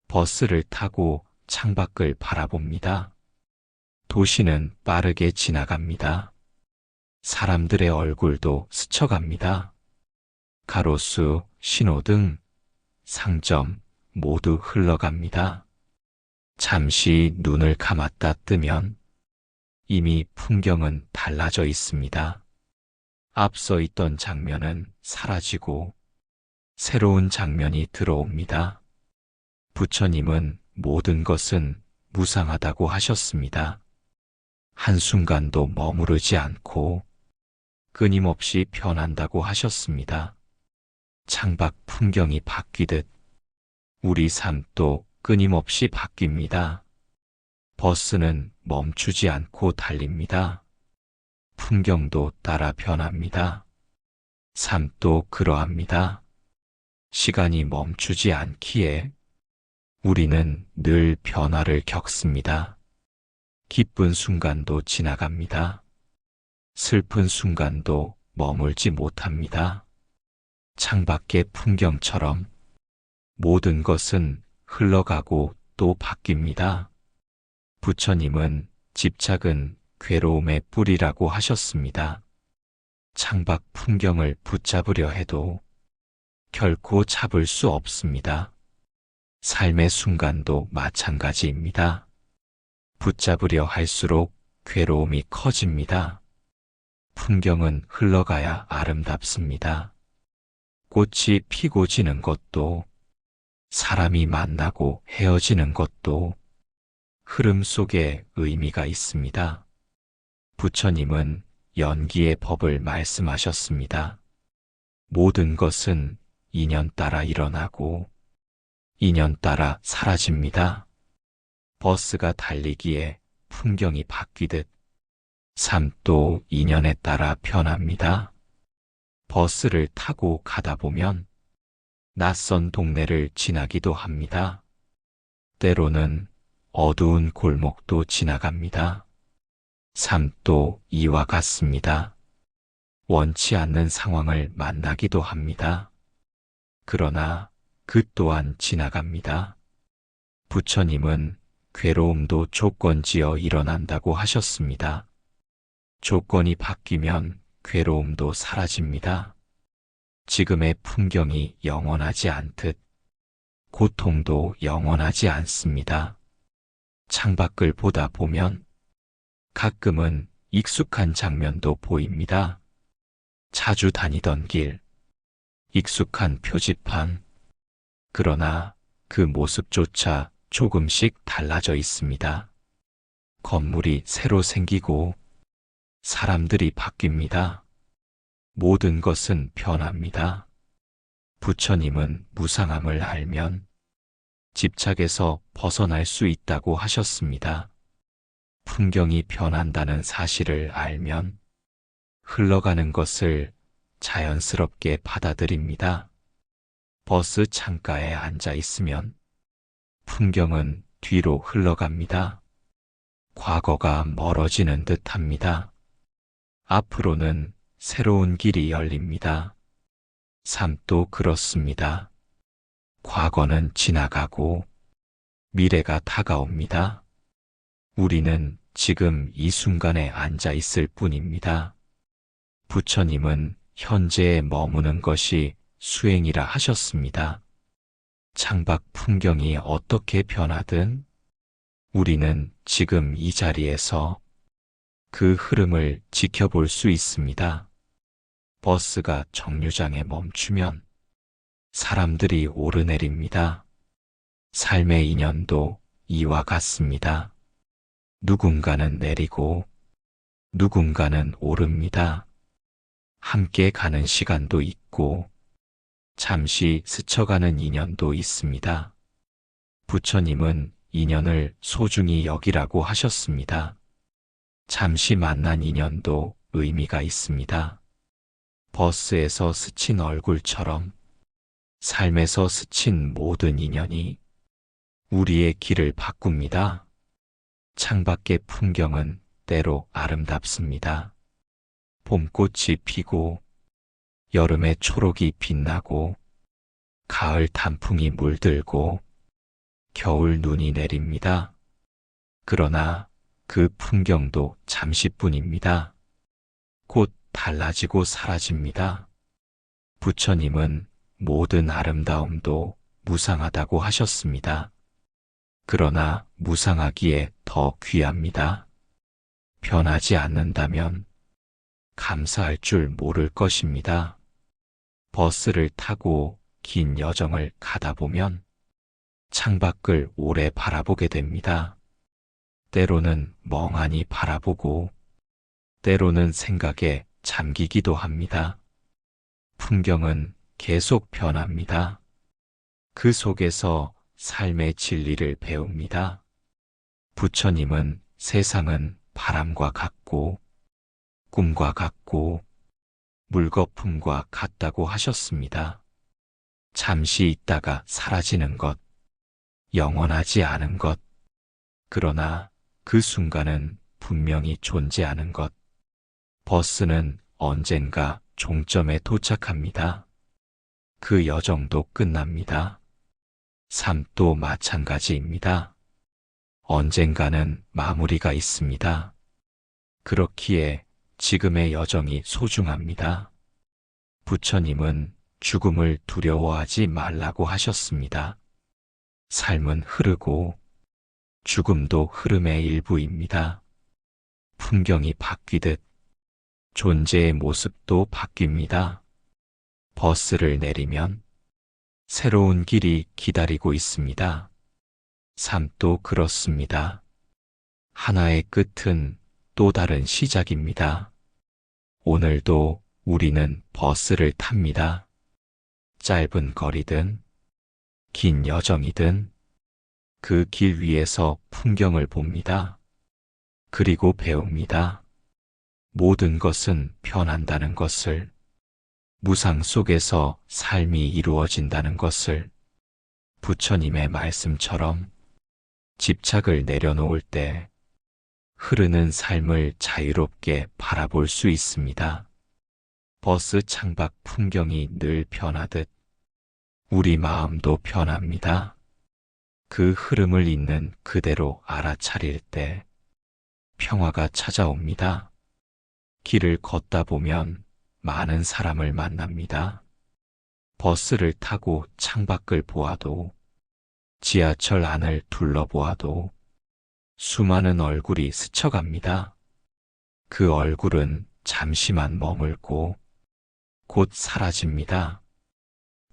버스를 타고 창밖을 바라봅니다. 도시는 빠르게 지나갑니다. 사람들의 얼굴도 스쳐갑니다. 가로수, 신호등, 상점 모두 흘러갑니다. 잠시 눈을 감았다 뜨면 이미 풍경은 달라져 있습니다. 앞서 있던 장면은 사라지고 새로운 장면이 들어옵니다. 부처님은 모든 것은 무상하다고 하셨습니다. 한순간도 머무르지 않고 끊임없이 변한다고 하셨습니다. 창밖 풍경이 바뀌듯 우리 삶도 끊임없이 바뀝니다. 버스는 멈추지 않고 달립니다. 풍경도 따라 변합니다. 삶도 그러합니다. 시간이 멈추지 않기에 우리는 늘 변화를 겪습니다. 기쁜 순간도 지나갑니다. 슬픈 순간도 머물지 못합니다. 창밖의 풍경처럼 모든 것은 흘러가고 또 바뀝니다. 부처님은 집착은 괴로움의 뿌리라고 하셨습니다. 창밖 풍경을 붙잡으려 해도 결코 잡을 수 없습니다. 삶의 순간도 마찬가지입니다. 붙잡으려 할수록 괴로움이 커집니다. 풍경은 흘러가야 아름답습니다. 꽃이 피고 지는 것도, 사람이 만나고 헤어지는 것도 흐름 속에 의미가 있습니다. 부처님은 연기의 법을 말씀하셨습니다. 모든 것은 인연 따라 일어나고 인연 따라 사라집니다. 버스가 달리기에 풍경이 바뀌듯 삶도 인연에 따라 변합니다. 버스를 타고 가다 보면 낯선 동네를 지나기도 합니다. 때로는 어두운 골목도 지나갑니다. 삶도 이와 같습니다. 원치 않는 상황을 만나기도 합니다. 그러나 그 또한 지나갑니다. 부처님은 괴로움도 조건지어 일어난다고 하셨습니다. 조건이 바뀌면 괴로움도 사라집니다. 지금의 풍경이 영원하지 않듯 고통도 영원하지 않습니다. 창밖을 보다 보면 가끔은 익숙한 장면도 보입니다. 자주 다니던 길, 익숙한 표지판, 그러나 그 모습조차 조금씩 달라져 있습니다. 건물이 새로 생기고 사람들이 바뀝니다. 모든 것은 변합니다. 부처님은 무상함을 알면 집착에서 벗어날 수 있다고 하셨습니다. 풍경이 변한다는 사실을 알면 흘러가는 것을 자연스럽게 받아들입니다. 버스 창가에 앉아 있으면 풍경은 뒤로 흘러갑니다. 과거가 멀어지는 듯합니다. 앞으로는 새로운 길이 열립니다. 삶도 그렇습니다. 과거는 지나가고 미래가 다가옵니다. 우리는 지금 이 순간에 앉아 있을 뿐입니다. 부처님은 현재에 머무는 것이 수행이라 하셨습니다. 창밖 풍경이 어떻게 변하든 우리는 지금 이 자리에서 그 흐름을 지켜볼 수 있습니다. 버스가 정류장에 멈추면 사람들이 오르내립니다. 삶의 인연도 이와 같습니다. 누군가는 내리고 누군가는 오릅니다. 함께 가는 시간도 있고 잠시 스쳐가는 인연도 있습니다. 부처님은 인연을 소중히 여기라고 하셨습니다. 잠시 만난 인연도 의미가 있습니다. 버스에서 스친 얼굴처럼 삶에서 스친 모든 인연이 우리의 길을 바꿉니다. 창밖의 풍경은 때로 아름답습니다. 봄꽃이 피고 여름의 초록이 빛나고 가을 단풍이 물들고 겨울 눈이 내립니다. 그러나 그 풍경도 잠시뿐입니다. 곧 달라지고 사라집니다. 부처님은 모든 아름다움도 무상하다고 하셨습니다. 그러나 무상하기에 더 귀합니다. 변하지 않는다면 감사할 줄 모를 것입니다. 버스를 타고 긴 여정을 가다 보면 창밖을 오래 바라보게 됩니다. 때로는 멍하니 바라보고 때로는 생각에 잠기기도 합니다. 풍경은 계속 변합니다. 그 속에서 삶의 진리를 배웁니다. 부처님은 세상은 바람과 같고 꿈과 같고 물거품과 같다고 하셨습니다. 잠시 있다가 사라지는 것, 영원하지 않은 것, 그러나 그 순간은 분명히 존재하는 것. 버스는 언젠가 종점에 도착합니다. 그 여정도 끝납니다. 삶도 마찬가지입니다. 언젠가는 마무리가 있습니다. 그렇기에 지금의 여정이 소중합니다. 부처님은 죽음을 두려워하지 말라고 하셨습니다. 삶은 흐르고 죽음도 흐름의 일부입니다. 풍경이 바뀌듯 존재의 모습도 바뀝니다. 버스를 내리면 새로운 길이 기다리고 있습니다. 삶도 그렇습니다. 하나의 끝은 또 다른 시작입니다. 오늘도 우리는 버스를 탑니다. 짧은 거리든 긴 여정이든 그 길 위에서 풍경을 봅니다. 그리고 배웁니다. 모든 것은 변한다는 것을, 무상 속에서 삶이 이루어진다는 것을, 부처님의 말씀처럼 집착을 내려놓을 때 흐르는 삶을 자유롭게 바라볼 수 있습니다. 버스 창밖 풍경이 늘 변하듯 우리 마음도 변합니다. 그 흐름을 있는 그대로 알아차릴 때 평화가 찾아옵니다. 길을 걷다 보면 많은 사람을 만납니다. 버스를 타고 창밖을 보아도, 지하철 안을 둘러보아도 수많은 얼굴이 스쳐갑니다. 그 얼굴은 잠시만 머물고 곧 사라집니다.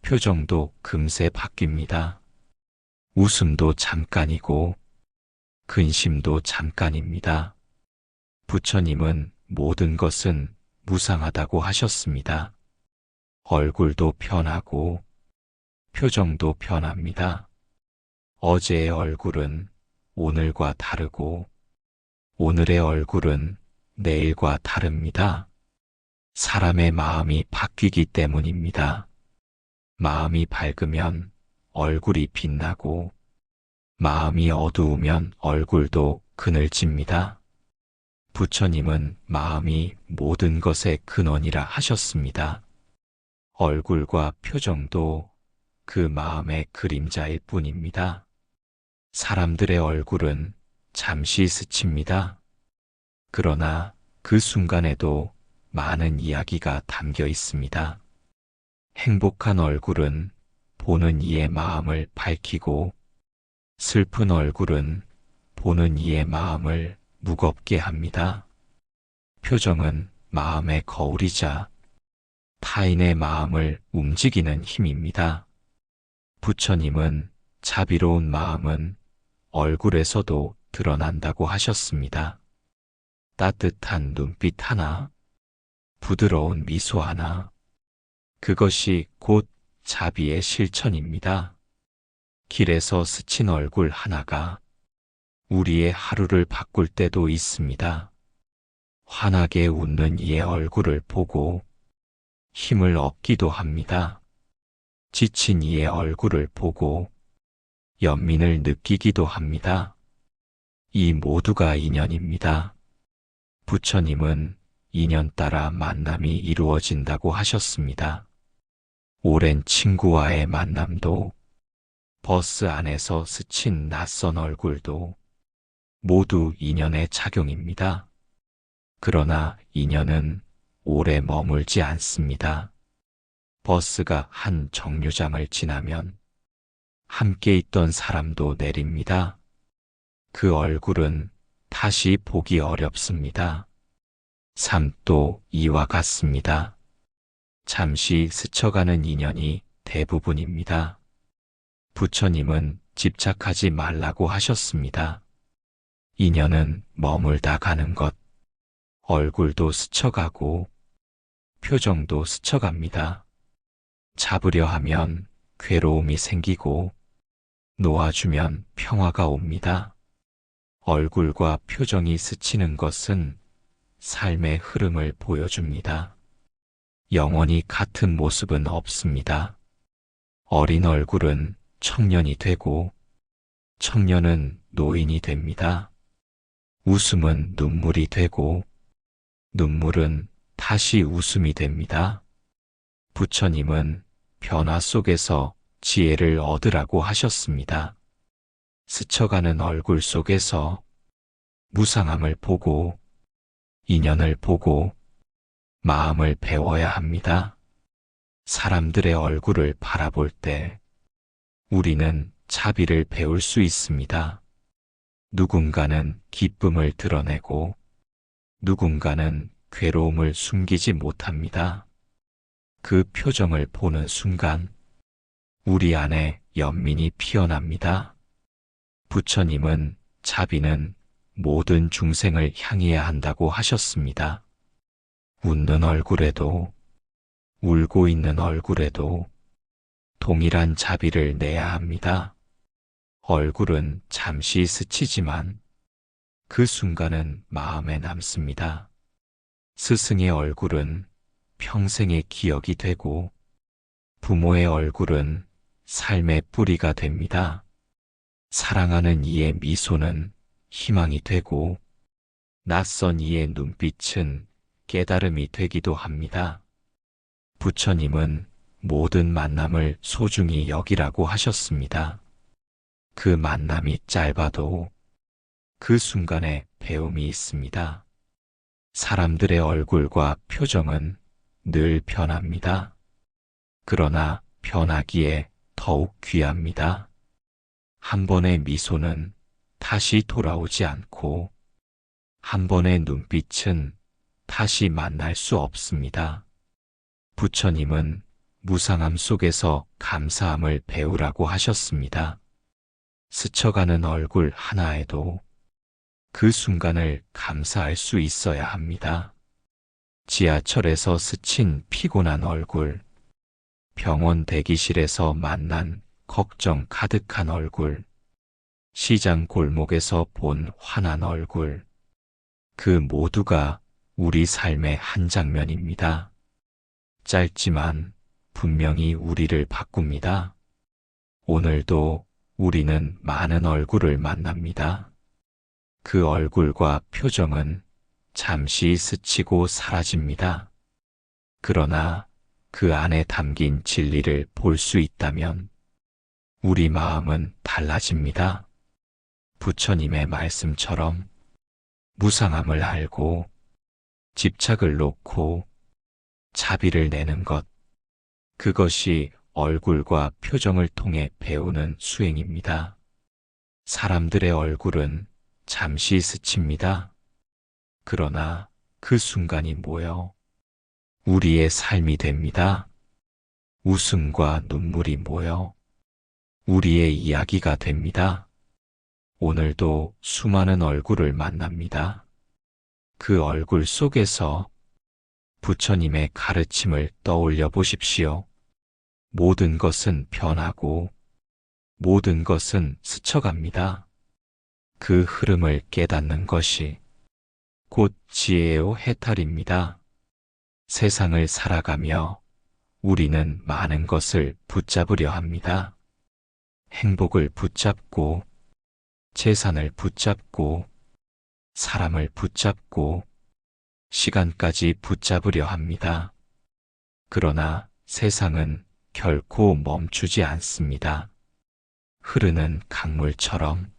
표정도 금세 바뀝니다. 웃음도 잠깐이고 근심도 잠깐입니다. 부처님은 모든 것은 무상하다고 하셨습니다. 얼굴도 변하고 표정도 변합니다. 어제의 얼굴은 오늘과 다르고 오늘의 얼굴은 내일과 다릅니다. 사람의 마음이 바뀌기 때문입니다. 마음이 밝으면 얼굴이 빛나고 마음이 어두우면 얼굴도 그늘집니다. 부처님은 마음이 모든 것의 근원이라 하셨습니다. 얼굴과 표정도 그 마음의 그림자일 뿐입니다. 사람들의 얼굴은 잠시 스칩니다. 그러나 그 순간에도 많은 이야기가 담겨 있습니다. 행복한 얼굴은 보는 이의 마음을 밝히고 슬픈 얼굴은 보는 이의 마음을 무겁게 합니다. 표정은 마음의 거울이자 타인의 마음을 움직이는 힘입니다. 부처님은 자비로운 마음은 얼굴에서도 드러난다고 하셨습니다. 따뜻한 눈빛 하나, 부드러운 미소 하나, 그것이 곧 자비의 실천입니다. 길에서 스친 얼굴 하나가 우리의 하루를 바꿀 때도 있습니다. 환하게 웃는 이의 얼굴을 보고 힘을 얻기도 합니다. 지친 이의 얼굴을 보고 연민을 느끼기도 합니다. 이 모두가 인연입니다. 부처님은 인연 따라 만남이 이루어진다고 하셨습니다. 오랜 친구와의 만남도 버스 안에서 스친 낯선 얼굴도 모두 인연의 작용입니다. 그러나 인연은 오래 머물지 않습니다. 버스가 한 정류장을 지나면 함께 있던 사람도 내립니다. 그 얼굴은 다시 보기 어렵습니다. 삶도 이와 같습니다. 잠시 스쳐가는 인연이 대부분입니다. 부처님은 집착하지 말라고 하셨습니다. 인연은 머물다 가는 것, 얼굴도 스쳐가고 표정도 스쳐갑니다. 잡으려 하면 괴로움이 생기고 놓아주면 평화가 옵니다. 얼굴과 표정이 스치는 것은 삶의 흐름을 보여줍니다. 영원히 같은 모습은 없습니다. 어린 얼굴은 청년이 되고 청년은 노인이 됩니다. 웃음은 눈물이 되고 눈물은 다시 웃음이 됩니다. 부처님은 변화 속에서 지혜를 얻으라고 하셨습니다. 스쳐가는 얼굴 속에서 무상함을 보고 인연을 보고 마음을 배워야 합니다. 사람들의 얼굴을 바라볼 때 우리는 자비를 배울 수 있습니다. 누군가는 기쁨을 드러내고 누군가는 괴로움을 숨기지 못합니다. 그 표정을 보는 순간 우리 안에 연민이 피어납니다. 부처님은 자비는 모든 중생을 향해야 한다고 하셨습니다. 웃는 얼굴에도 울고 있는 얼굴에도 동일한 자비를 내야 합니다. 얼굴은 잠시 스치지만 그 순간은 마음에 남습니다. 스승의 얼굴은 평생의 기억이 되고 부모의 얼굴은 삶의 뿌리가 됩니다. 사랑하는 이의 미소는 희망이 되고 낯선 이의 눈빛은 깨달음이 되기도 합니다. 부처님은 모든 만남을 소중히 여기라고 하셨습니다. 그 만남이 짧아도 그 순간에 배움이 있습니다. 사람들의 얼굴과 표정은 늘 변합니다. 그러나 변하기에 더욱 귀합니다. 한 번의 미소는 다시 돌아오지 않고 한 번의 눈빛은 다시 만날 수 없습니다. 부처님은 무상함 속에서 감사함을 배우라고 하셨습니다. 스쳐가는 얼굴 하나에도 그 순간을 감사할 수 있어야 합니다. 지하철에서 스친 피곤한 얼굴, 병원 대기실에서 만난 걱정 가득한 얼굴, 시장 골목에서 본 환한 얼굴, 그 모두가 우리 삶의 한 장면입니다. 짧지만 분명히 우리를 바꿉니다. 오늘도 우리는 많은 얼굴을 만납니다. 그 얼굴과 표정은 잠시 스치고 사라집니다. 그러나 그 안에 담긴 진리를 볼 수 있다면 우리 마음은 달라집니다. 부처님의 말씀처럼 무상함을 알고 집착을 놓고 자비를 내는 것, 그것이 얼굴과 표정을 통해 배우는 수행입니다. 사람들의 얼굴은 잠시 스칩니다. 그러나 그 순간이 모여 우리의 삶이 됩니다. 웃음과 눈물이 모여 우리의 이야기가 됩니다. 오늘도 수많은 얼굴을 만납니다. 그 얼굴 속에서 부처님의 가르침을 떠올려 보십시오. 모든 것은 변하고 모든 것은 스쳐갑니다. 그 흐름을 깨닫는 것이 곧 지혜요 해탈입니다. 세상을 살아가며 우리는 많은 것을 붙잡으려 합니다. 행복을 붙잡고 재산을 붙잡고 사람을 붙잡고 시간까지 붙잡으려 합니다. 그러나 세상은 결코 멈추지 않습니다. 흐르는 강물처럼,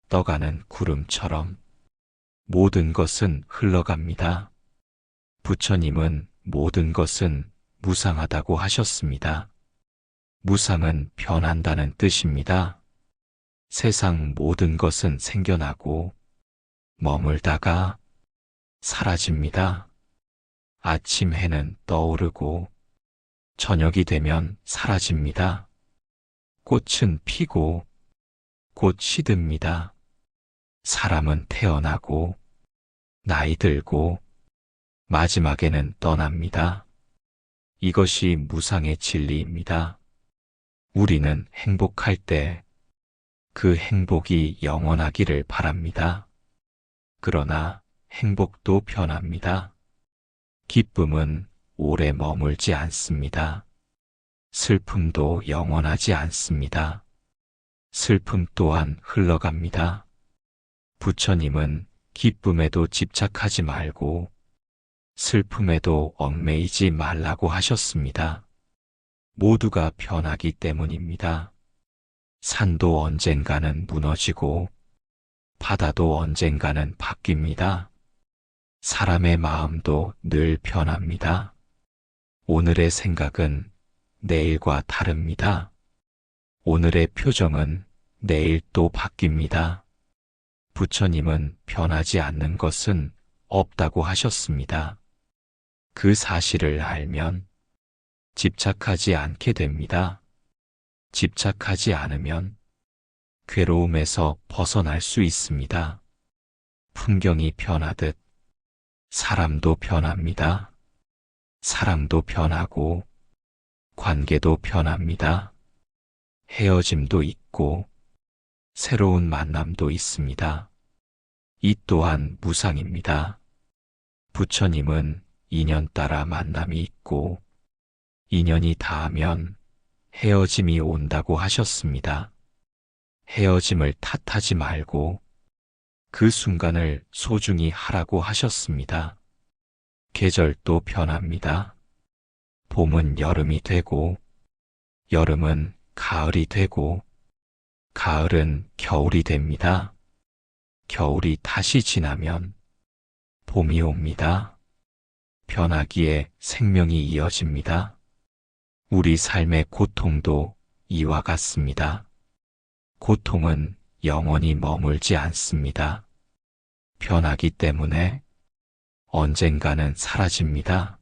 떠가는 구름처럼 모든 것은 흘러갑니다. 부처님은 모든 것은 무상하다고 하셨습니다. 무상은 변한다는 뜻입니다. 세상 모든 것은 생겨나고 머물다가 사라집니다. 아침 해는 떠오르고 저녁이 되면 사라집니다. 꽃은 피고 곧 시듭니다. 사람은 태어나고 나이 들고 마지막에는 떠납니다. 이것이 무상의 진리입니다. 우리는 행복할 때 그 행복이 영원하기를 바랍니다. 그러나 행복도 변합니다. 기쁨은 오래 머물지 않습니다. 슬픔도 영원하지 않습니다. 슬픔 또한 흘러갑니다. 부처님은 기쁨에도 집착하지 말고 슬픔에도 얽매이지 말라고 하셨습니다. 모두가 변하기 때문입니다. 산도 언젠가는 무너지고 바다도 언젠가는 바뀝니다. 사람의 마음도 늘 변합니다. 오늘의 생각은 내일과 다릅니다. 오늘의 표정은 내일 또 바뀝니다. 부처님은 변하지 않는 것은 없다고 하셨습니다. 그 사실을 알면 집착하지 않게 됩니다. 집착하지 않으면 괴로움에서 벗어날 수 있습니다. 풍경이 변하듯 사람도 변합니다. 사랑도 변하고 관계도 변합니다. 헤어짐도 있고 새로운 만남도 있습니다. 이 또한 무상입니다. 부처님은 인연 따라 만남이 있고 인연이 닿으면 헤어짐이 온다고 하셨습니다. 헤어짐을 탓하지 말고 그 순간을 소중히 하라고 하셨습니다. 계절도 변합니다. 봄은 여름이 되고 여름은 가을이 되고 가을은 겨울이 됩니다. 겨울이 다시 지나면 봄이 옵니다. 변하기에 생명이 이어집니다. 우리 삶의 고통도 이와 같습니다. 고통은 영원히 머물지 않습니다. 변하기 때문에 언젠가는 사라집니다.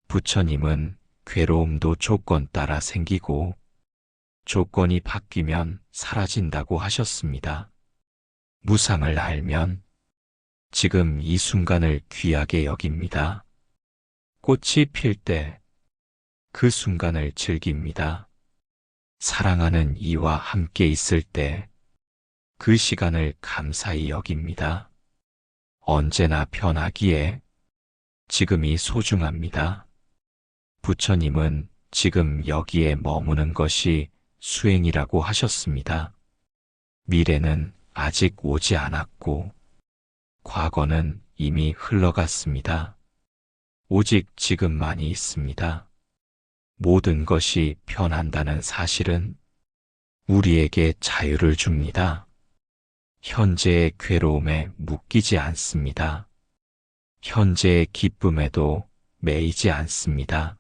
부처님은 괴로움도 조건 따라 생기고 조건이 바뀌면 사라진다고 하셨습니다. 무상을 알면 지금 이 순간을 귀하게 여깁니다. 꽃이 필 때 그 순간을 즐깁니다. 사랑하는 이와 함께 있을 때 그 시간을 감사히 여깁니다. 언제나 변하기에 지금이 소중합니다. 부처님은 지금 여기에 머무는 것이 수행이라고 하셨습니다. 미래는 아직 오지 않았고 과거는 이미 흘러갔습니다. 오직 지금만이 있습니다. 모든 것이 변한다는 사실은 우리에게 자유를 줍니다. 현재의 괴로움에 묶이지 않습니다. 현재의 기쁨에도 매이지 않습니다.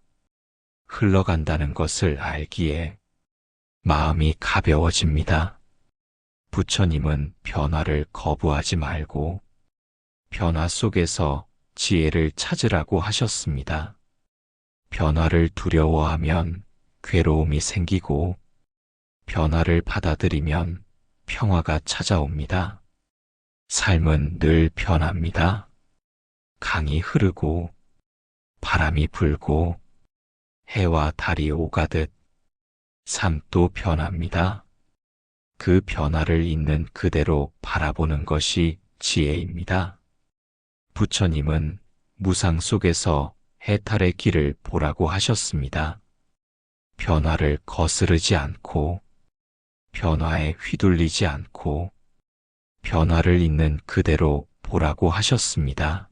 흘러간다는 것을 알기에 마음이 가벼워집니다. 부처님은 변화를 거부하지 말고 변화 속에서 지혜를 찾으라고 하셨습니다. 변화를 두려워하면 괴로움이 생기고 변화를 받아들이면 평화가 찾아옵니다. 삶은 늘 변합니다. 강이 흐르고 바람이 불고 해와 달이 오가듯 삶도 변합니다. 그 변화를 있는 그대로 바라보는 것이 지혜입니다. 부처님은 무상 속에서 해탈의 길을 보라고 하셨습니다. 변화를 거스르지 않고 변화에 휘둘리지 않고 변화를 있는 그대로 보라고 하셨습니다.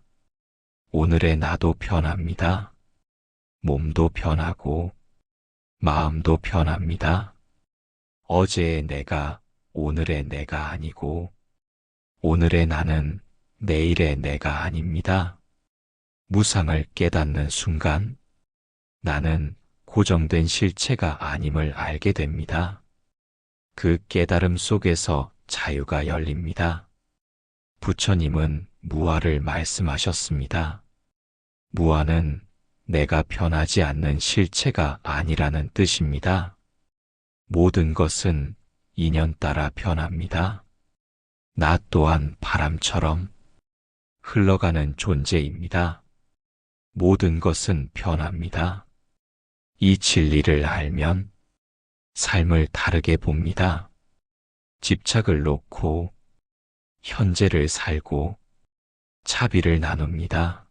오늘의 나도 변합니다. 몸도 변하고 마음도 변합니다. 어제의 내가 오늘의 내가 아니고 오늘의 나는 내일의 내가 아닙니다. 무상을 깨닫는 순간 나는 고정된 실체가 아님을 알게 됩니다. 그 깨달음 속에서 자유가 열립니다. 부처님은 무아를 말씀하셨습니다. 무아는 내가 변하지 않는 실체가 아니라는 뜻입니다. 모든 것은 인연 따라 변합니다. 나 또한 바람처럼 흘러가는 존재입니다. 모든 것은 변합니다. 이 진리를 알면 삶을 다르게 봅니다. 집착을 놓고 현재를 살고 차비를 나눕니다.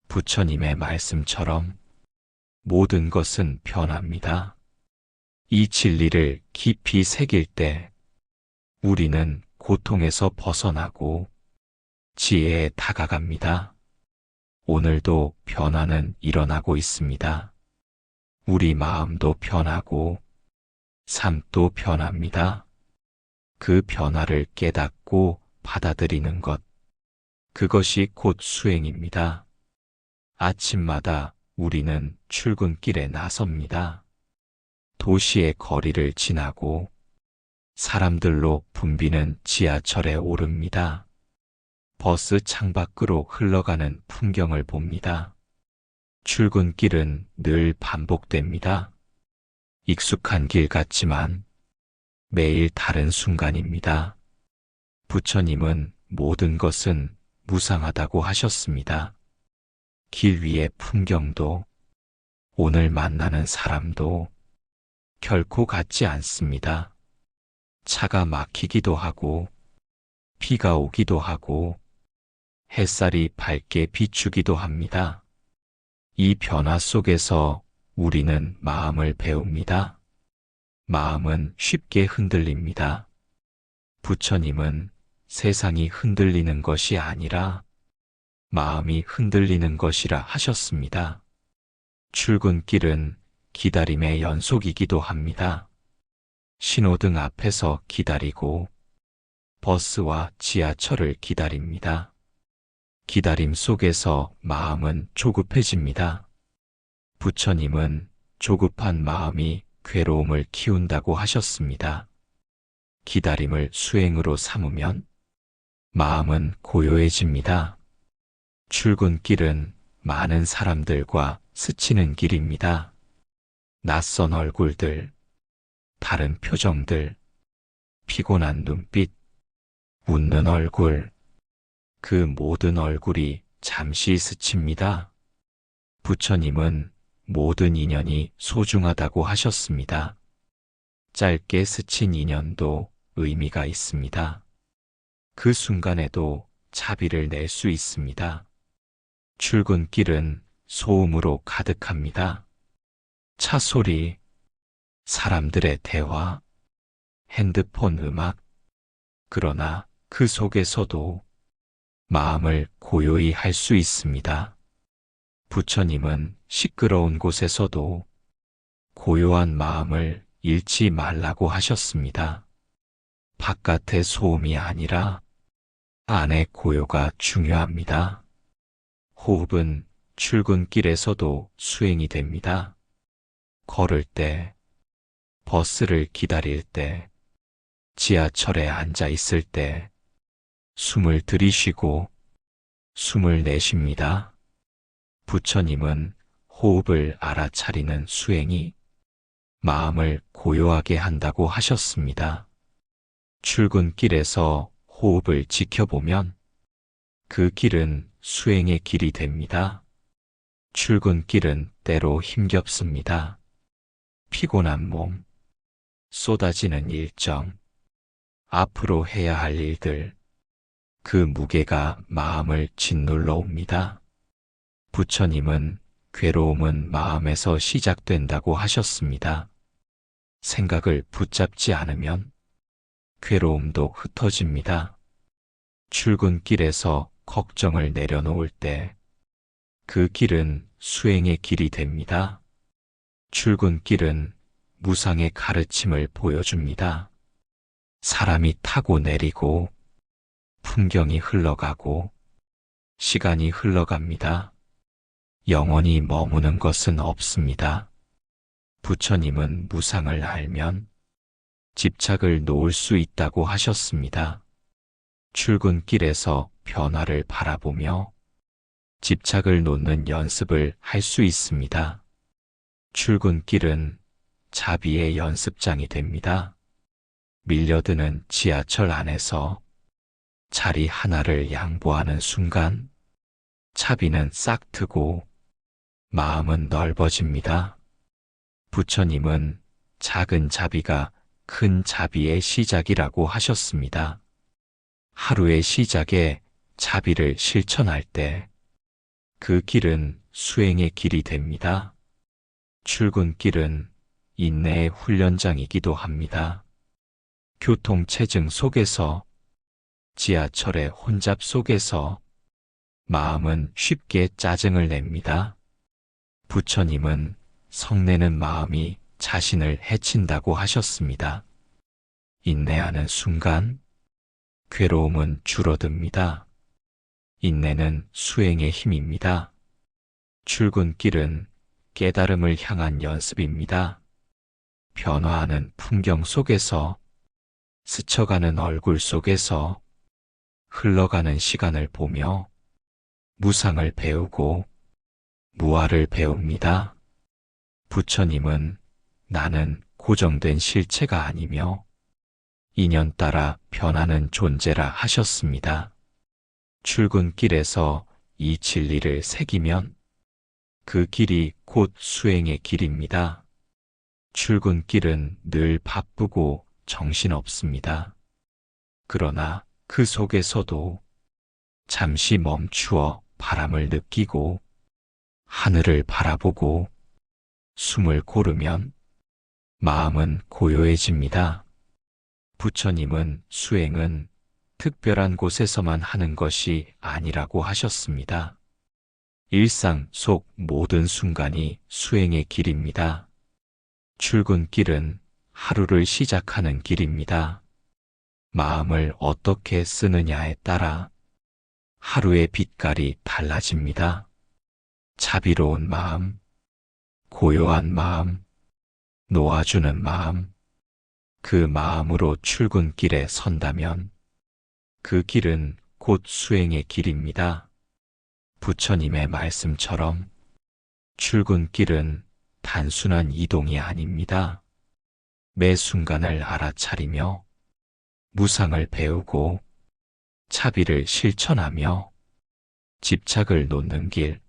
부처님의 말씀처럼 모든 것은 변합니다. 이 진리를 깊이 새길 때 우리는 고통에서 벗어나고 지혜에 다가갑니다. 오늘도 변화는 일어나고 있습니다. 우리 마음도 변하고 삶도 변합니다. 그 변화를 깨닫고 받아들이는 것, 그것이 곧 수행입니다. 아침마다 우리는 출근길에 나섭니다. 도시의 거리를 지나고 사람들로 붐비는 지하철에 오릅니다. 버스 창밖으로 흘러가는 풍경을 봅니다. 출근길은 늘 반복됩니다. 익숙한 길 같지만 매일 다른 순간입니다. 부처님은 모든 것은 무상하다고 하셨습니다. 길 위의 풍경도 오늘 만나는 사람도 결코 같지 않습니다. 차가 막히기도 하고 비가 오기도 하고 햇살이 밝게 비추기도 합니다. 이 변화 속에서 우리는 마음을 배웁니다. 마음은 쉽게 흔들립니다. 부처님은 세상이 흔들리는 것이 아니라 마음이 흔들리는 것이라 하셨습니다. 출근길은 기다림의 연속이기도 합니다. 신호등 앞에서 기다리고 버스와 지하철을 기다립니다. 기다림 속에서 마음은 조급해집니다. 부처님은 조급한 마음이 괴로움을 키운다고 하셨습니다. 기다림을 수행으로 삼으면 마음은 고요해집니다. 출근길은 많은 사람들과 스치는 길입니다. 낯선 얼굴들, 다른 표정들, 피곤한 눈빛, 웃는 얼굴, 그 모든 얼굴이 잠시 스칩니다. 부처님은 모든 인연이 소중하다고 하셨습니다. 짧게 스친 인연도 의미가 있습니다. 그 순간에도 자비를 낼 수 있습니다. 출근길은 소음으로 가득합니다. 차 소리, 사람들의 대화, 핸드폰 음악, 그러나 그 속에서도 마음을 고요히 할 수 있습니다. 부처님은 시끄러운 곳에서도 고요한 마음을 잃지 말라고 하셨습니다. 바깥의 소음이 아니라 안의 고요가 중요합니다. 호흡은 출근길에서도 수행이 됩니다. 걸을 때, 버스를 기다릴 때, 지하철에 앉아 있을 때, 숨을 들이쉬고 숨을 내쉽니다. 부처님은 호흡을 알아차리는 수행이 마음을 고요하게 한다고 하셨습니다. 출근길에서 호흡을 지켜보면 그 길은 수행의 길이 됩니다. 출근길은 때로 힘겹습니다. 피곤한 몸, 쏟아지는 일정, 앞으로 해야 할 일들, 그 무게가 마음을 짓눌러 옵니다. 부처님은 괴로움은 마음에서 시작된다고 하셨습니다. 생각을 붙잡지 않으면 괴로움도 흩어집니다. 출근길에서 걱정을 내려놓을 때 그 길은 수행의 길이 됩니다. 출근길은 무상의 가르침을 보여줍니다. 사람이 타고 내리고, 풍경이 흘러가고, 시간이 흘러갑니다. 영원히 머무는 것은 없습니다. 부처님은 무상을 알면 집착을 놓을 수 있다고 하셨습니다. 출근길에서 변화를 바라보며 집착을 놓는 연습을 할 수 있습니다. 출근길은 자비의 연습장이 됩니다. 밀려드는 지하철 안에서 자리 하나를 양보하는 순간 차비는 싹 트고 마음은 넓어집니다. 부처님은 작은 자비가 큰 자비의 시작이라고 하셨습니다. 하루의 시작에 자비를 실천할 때 그 길은 수행의 길이 됩니다. 출근길은 인내의 훈련장이기도 합니다. 교통체증 속에서, 지하철의 혼잡 속에서 마음은 쉽게 짜증을 냅니다. 부처님은 성내는 마음이 자신을 해친다고 하셨습니다. 인내하는 순간 괴로움은 줄어듭니다. 인내는 수행의 힘입니다. 출근길은 깨달음을 향한 연습입니다. 변화하는 풍경 속에서, 스쳐가는 얼굴 속에서 흘러가는 시간을 보며 무상을 배우고 무아를 배웁니다. 부처님은 나는 고정된 실체가 아니며 인연 따라 변하는 존재라 하셨습니다. 출근길에서 이 진리를 새기면 그 길이 곧 수행의 길입니다. 출근길은 늘 바쁘고 정신없습니다. 그러나 그 속에서도 잠시 멈추어 바람을 느끼고 하늘을 바라보고 숨을 고르면 마음은 고요해집니다. 부처님은 수행은 특별한 곳에서만 하는 것이 아니라고 하셨습니다. 일상 속 모든 순간이 수행의 길입니다. 출근길은 하루를 시작하는 길입니다. 마음을 어떻게 쓰느냐에 따라 하루의 빛깔이 달라집니다. 자비로운 마음, 고요한 마음, 놓아주는 마음, 그 마음으로 출근길에 선다면 그 길은 곧 수행의 길입니다. 부처님의 말씀처럼 출근길은 단순한 이동이 아닙니다. 매 순간을 알아차리며 무상을 배우고 차비를 실천하며 집착을 놓는 길,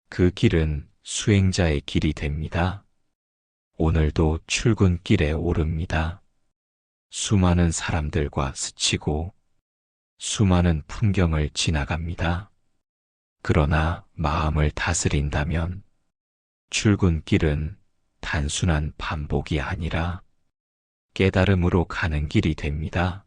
그 길은 수행자의 길이 됩니다. 오늘도 출근길에 오릅니다. 수많은 사람들과 스치고 수많은 풍경을 지나갑니다. 그러나 마음을 다스린다면 출근길은 단순한 반복이 아니라 깨달음으로 가는 길이 됩니다.